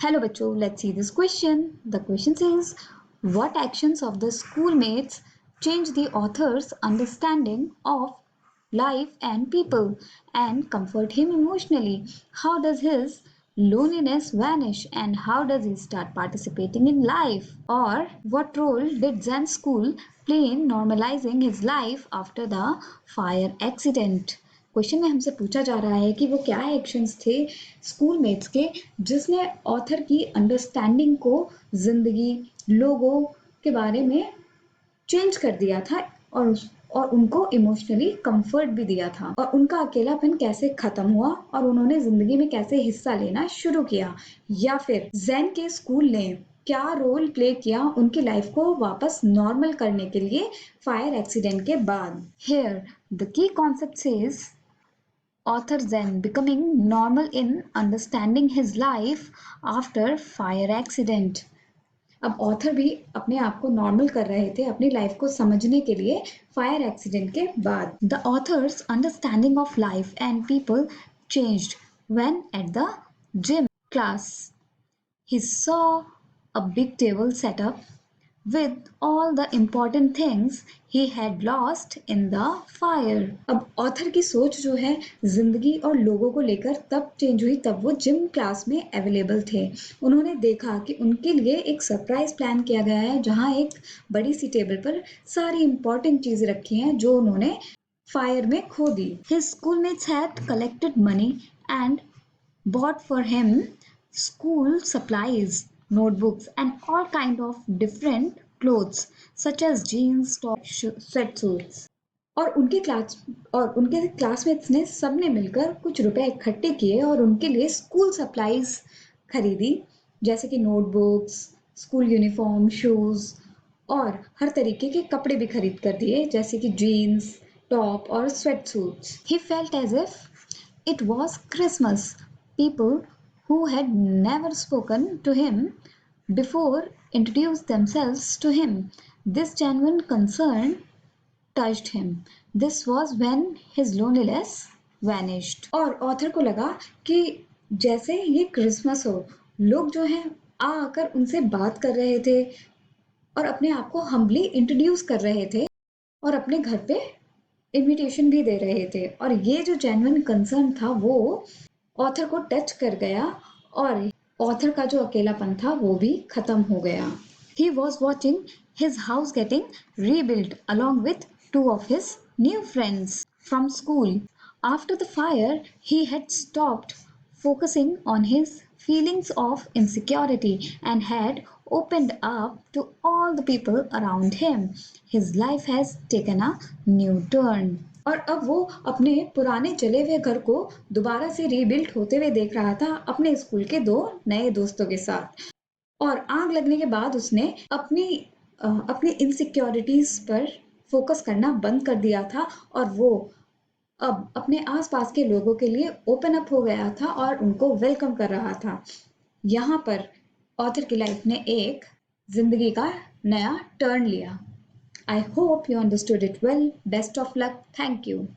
Hello bachcho, let's see this question. The question says, what actions of the schoolmates change the author's understanding of life and people and comfort him emotionally? How does his loneliness vanish and how does he start participating in life? Or what role did Zen school play in normalizing his life after the fire accident? Question में हमसे पूछा जा रहा है कि वो क्या actions थे स्कूलमेट्स के जिसने ऑथर की अंडरस्टैंडिंग को जिंदगी लोगों के बारे में चेंज कर दिया था और उनको इमोशनली कंफर्ट भी दिया था और उनका अकेलापन कैसे खत्म हुआ और उन्होंने जिंदगी में कैसे हिस्सा लेना शुरू किया या फिर जैन के स्कूल ने क्या रोल प्ले किया उनकी लाइफ को वापस नॉर्मल करने के लिए फायर एक्सीडेंट के बाद here the key concept is author Zen becoming normal in understanding his life after fire accident. अब ऑथर भी अपने आप को नॉर्मल कर रहे थे अपनी लाइफ को समझने के लिए फायर एक्सीडेंट के बाद the author's understanding of life and people changed when at the gym class he saw a big table set up with all the important things he had lost in the fire. अब author की सोच जो है जिंदगी और लोगों को लेकर तब चेंज हुई तब वो जिम क्लास में अवेलेबल थे उन्होंने देखा कि उनके लिए एक सरप्राइज प्लान किया गया है जहां एक बड़ी सी टेबल पर सारी इंपॉर्टेंट चीजें रखी हैं जो उन्होंने फायर में खो दी. His schoolmates had collected money and bought for him school supplies, notebooks, and all kind of different clothes such as jeans, top, sweatsuits. और उनके क्लासमेट्स ने सबने मिलकर कुछ रुपए इकट्ठे किए और उनके लिए स्कूल सप्लाईज खरीदी जैसे कि नोटबुक्स स्कूल यूनिफॉर्म शूज और हर तरीके के कपड़े भी खरीद कर दिए जैसे कि जीन्स टॉप और sweat suits. He felt as if it was Christmas. People who had never spoken to him before introduced themselves to him. This genuine concern touched him. This was when his loneliness vanished. और author को लगा कि जैसे ये Christmas हो लोग जो हैं आकर उनसे बात कर रहे थे और अपने आप को हम्बली इंट्रोड्यूस कर रहे थे और अपने घर पे इनविटेशन भी दे रहे थे और ये जो जेन्युइन कंसर्न था वो ऑथर को टच कर गया और ऑथर का जो अकेलापन था वो भी खत्म हो गया. He was watching his house getting rebuilt along with two of his new friends from school. After the fire, he had stopped focusing on his feelings of insecurity and had opened up to all the people around him. His life has taken a new turn. और अब वो अपने पुराने चले हुए घर को दोबारा से रीबिल्ड होते हुए देख रहा था अपने स्कूल के दो नए दोस्तों के साथ और आग लगने के बाद उसने अपनी इनसिक्योरिटीज पर फोकस करना बंद कर दिया था और वो अब अपने आसपास के लोगों के लिए ओपन अप हो गया था और उनको वेलकम कर रहा था. यहाँ पर ऑथर की लाइफ ने एक जिंदगी का नया टर्न लिया. I hope you understood it well. Best of luck. Thank you.